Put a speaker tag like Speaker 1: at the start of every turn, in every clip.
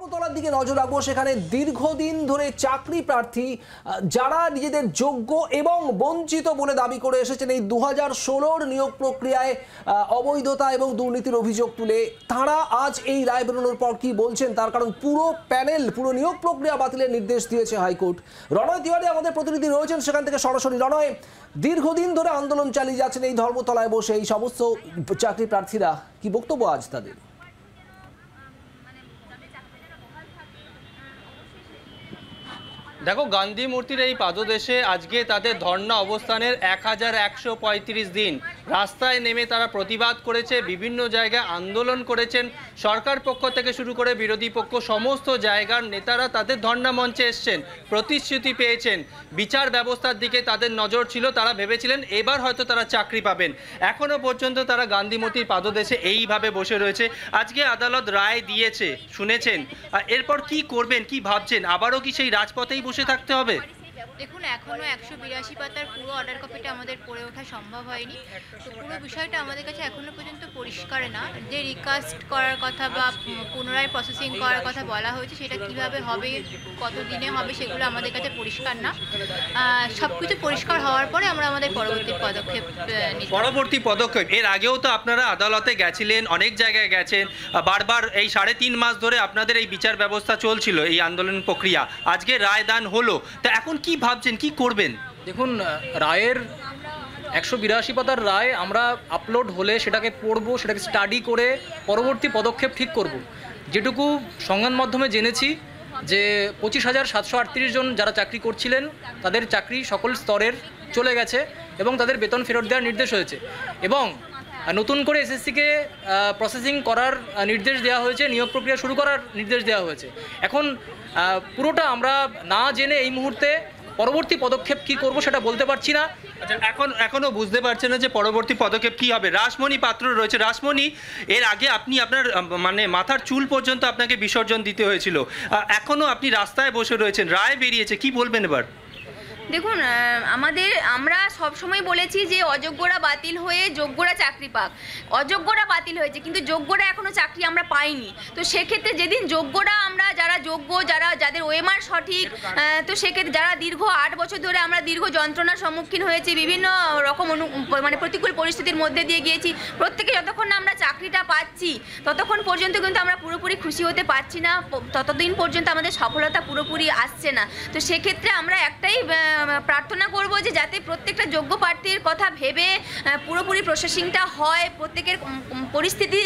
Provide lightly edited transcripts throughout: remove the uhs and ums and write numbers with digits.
Speaker 1: ধর্মতলার দিকে নজর রাখবো। সেখানে দীর্ঘদিন ধরে চাকরি প্রার্থী যারা নিজেদের যোগ্য এবং বঞ্চিত বলে দাবি করে এসেছেন এই 2016 নিয়োগ প্রক্রিয়ায় অবৈধতা এবং দুর্নীতির অভিযোগ তুলে, তারা আজ এই রায় বেরোনোর পর কি বলছেন তার কারণ পুরো প্যানেল পুরো নিয়োগ প্রক্রিয়া বাতিলের নির্দেশ দিয়েছে হাইকোর্ট। রণয় তিওয়ারি আমাদের প্রতিনিধি রয়েছেন সেখান থেকে সরাসরি। রণয়, দীর্ঘদিন ধরে আন্দোলন চালিয়ে যাচ্ছেন এই ধর্মতলায় বসে এই সমস্ত চাকরি প্রার্থীরা, কি বক্তব্য আজ তাদের?
Speaker 2: দেখো, গান্ধী মূর্তির এই পাদদেশে আজকে তাদের ধর্ণা অবস্থানের 1135 দিন। রাস্তায় নেমে তারা প্রতিবাদ করেছে, বিভিন্ন জায়গায় আন্দোলন করেছেন। সরকার পক্ষ থেকে শুরু করে বিরোধী পক্ষ সমস্ত জায়গার নেতারা তাদের ধর্ণা মঞ্চে এসছেন, প্রতিশ্রুতি পেয়েছেন। বিচার ব্যবস্থার দিকে তাদের নজর ছিল, তারা ভেবেছিলেন এবার হয়তো তারা চাকরি পাবেন। এখনও পর্যন্ত তারা গান্ধী মূর্তির পাদদেশে এইভাবে বসে রয়েছে। আজকে আদালত রায় দিয়েছে, শুনেছেন, এরপর কি করবেন, কি ভাবছেন? আবারও কি সেই রাজপথেই বসে থাকতে হবে?
Speaker 3: দেখুন, এখনও 182 পাতার পুরো অর্ডার কপিটা আমাদের পড়ে ওঠা সম্ভব হয়নি। তো পুরো বিষয়টা আমাদের কাছে এখনও পর্যন্ত পরিষ্কার না। যে রিকাস্ট করার কথা বা পুনরায় প্রসেসিং করার কথা বলা হয়েছে সেটা কিভাবে হবে, কত দিনে হবে, সেগুলো আমাদের কাছে পরিষ্কার না। সব কিছু পরিষ্কার হওয়ার পরে আমরা আমাদের পরবর্তী পদক্ষেপ
Speaker 2: এর আগেও তো আপনারা আদালতে গেছিলেন, অনেক জায়গায় গেছেন, বারবার এই 3.5 মাস ধরে আপনাদের এই বিচার ব্যবস্থা চলছিল, এই আন্দোলন প্রক্রিয়া। আজকে রায়দান হলো, তা এখন কি ভাবছেন, কি করবেন?
Speaker 4: দেখুন, রায়ের 182 পাতার রায় আমরা আপলোড হলে সেটাকে পড়বো, সেটাকে স্টাডি করে পরবর্তী পদক্ষেপ ঠিক করব। যেটুকু সংবাদ মাধ্যমে জেনেছি যে 25,738 জন যারা চাকরি করছিলেন তাদের চাকরি সকল স্তরের চলে গেছে এবং তাদের বেতন ফেরত দেওয়ার নির্দেশ হয়েছে এবং নতুন করে এসএসসিকে প্রসেসিং করার নির্দেশ দেওয়া হয়েছে, নিয়োগ প্রক্রিয়া শুরু করার নির্দেশ দেওয়া হয়েছে। এখন পুরোটা আমরা না জেনে এই মুহূর্তে পরবর্তী পদক্ষেপ কি করব সেটা বলতে পারছি না।
Speaker 2: আচ্ছা, এখনো বুঝতে পারছেন না যে পরবর্তী পদক্ষেপ কি হবে? রাসমণি পাত্র রয়েছে। রাসমণি, এর আগে আপনি আপনার মানে মাথার চুল পর্যন্ত আপনাকে বিসর্জন দিতে হয়েছিল, এখনো আপনি রাস্তায় বসে রয়েছেন, রায় বেরিয়েছে, কি বলবেন এবার?
Speaker 3: দেখুন, আমরা সবসময় বলেছি যে অযোগ্যরা বাতিল হয়ে যোগ্যরা চাকরি পাক। অযোগ্যরা বাতিল হয়েছে কিন্তু যোগ্যরা এখনও চাকরি আমরা পাইনি। তো সেক্ষেত্রে যেদিন যোগ্যরা, আমরা যারা যোগ্য, যাদের ওএমআর সঠিক, তো সেক্ষেত্রে যারা দীর্ঘ 8 বছর ধরে আমরা দীর্ঘ যন্ত্রণার সম্মুখীন হয়েছি, বিভিন্ন রকম মানে প্রতিকূল পরিস্থিতির মধ্যে দিয়ে গিয়েছি, প্রত্যেকে যতক্ষণ না আমরা চাকরিটা পাচ্ছি ততক্ষণ পর্যন্ত কিন্তু আমরা পুরোপুরি খুশি হতে পারছি না, ততদিন পর্যন্ত আমাদের সফলতা পুরোপুরি আসছে না। তো সেক্ষেত্রে আমরা একটাই প্রার্থনা করব যে যাতে প্রত্যেকটা যোগ্য প্রার্থীর কথা ভেবে পুরোপুরি প্রসেসিংটা হয়, প্রত্যেকের পরিস্থিতি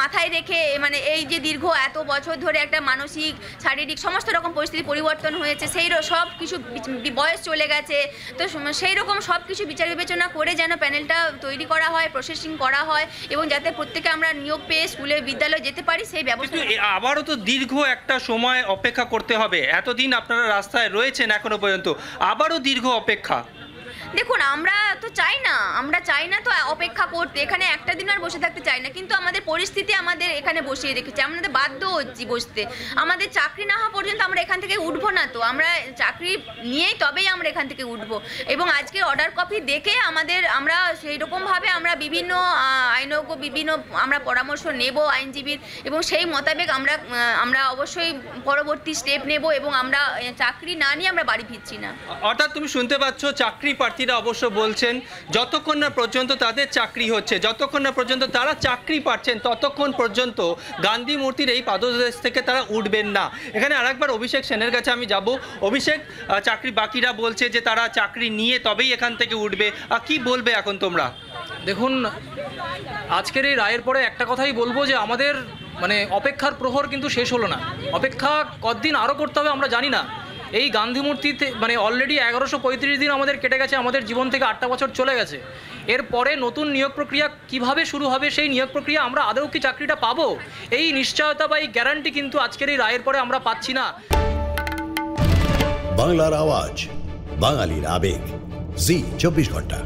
Speaker 3: মাথায় রেখে, মানে এই যে দীর্ঘ এত বছর ধরে একটা মানসিক, শারীরিক সমস্ত রকম পরিস্থিতি পরিবর্তন হয়েছে, সেই সব কিছু বয়স চলে গেছে, তো সেই রকম সব কিছু বিচার বিবেচনা করে যেন প্যানেলটা তৈরি করা হয়, প্রসেসিং করা হয় এবং যাতে প্রত্যেকে আমরা নিয়োগ পেয়ে স্কুলে বিদ্যালয়ে যেতে পারি সেই ব্যবস্থা।
Speaker 2: আবারও তো দীর্ঘ একটা সময় অপেক্ষা করতে হবে, এতদিন আপনারা রাস্তায় রয়েছেন এখনো পর্যন্ত, আবারও দীর্ঘ অপেক্ষা।
Speaker 3: দেখুন, আমরা চাই না তো অপেক্ষা করতে, এখানে একটা দিন আর বসে থাকতে চাই না, কিন্তু আমাদের পরিস্থিতি আমাদের এখানে বসিয়ে রেখেছে, আমাদের বাধ্য হচ্ছি বসতে। আমাদের চাকরি না হওয়া পর্যন্ত আমরা এখান থেকে উঠবো না, তো আমরা চাকরি নিয়েই তবেই আমরা এখান থেকে উঠবো। এবং আজকে অর্ডার কপি দেখে আমরা সেই রকমভাবে আমরা বিভিন্ন আইনজ্ঞ, আমরা পরামর্শ নেব আইনজীবীর, এবং সেই মোতাবেক আমরা অবশ্যই পরবর্তী স্টেপ নেব এবং আমরা চাকরি না নিয়ে আমরা বাড়ি ফিরছি না।
Speaker 2: অর্থাৎ তুমি শুনতে পাচ্ছ, চাকরি প্রার্থীরা অবশ্য বলছেন যতক্ষণ না পর্যন্ত তাদের চাকরি হচ্ছে, যতক্ষণ না পর্যন্ত তারা চাকরি পাচ্ছেন, ততক্ষণ পর্যন্ত গান্ধী মূর্তির এই পাদদেশ থেকে তারা উঠবেন না। এখানে আরেকবার অভিষেক সেনের কাছে আমি যাব। অভিষেক, চাকরি বাকিরা বলছে যে তারা চাকরি নিয়ে তবেই এখান থেকে উঠবে, কি বলবে এখন তোমরা?
Speaker 4: দেখুন, আজকের এই রায়ের পরে একটা কথাই বলবো যে আমাদের মানে অপেক্ষার প্রহর কিন্তু শেষ হলো না। অপেক্ষা কতদিন আরও করতে হবে আমরা জানি না। এই গান্ধী মূর্তিতে মানে অলরেডি 1135 দিন আমাদের কেটে গেছে, আমাদের জীবন থেকে 8টা বছর চলে গেছে। এরপরে নতুন নিয়োগ প্রক্রিয়া কিভাবে শুরু হবে, সেই নিয়োগ প্রক্রিয়া আমরা আদৌ কি চাকরিটা পাবো, এই নিশ্চয়তা বা এই গ্যারান্টি কিন্তু আজকের এই রায়ের পরে আমরা পাচ্ছি না।
Speaker 5: বাংলার আওয়াজ, বাঙালির আবেগ, জি 24 ঘন্টা।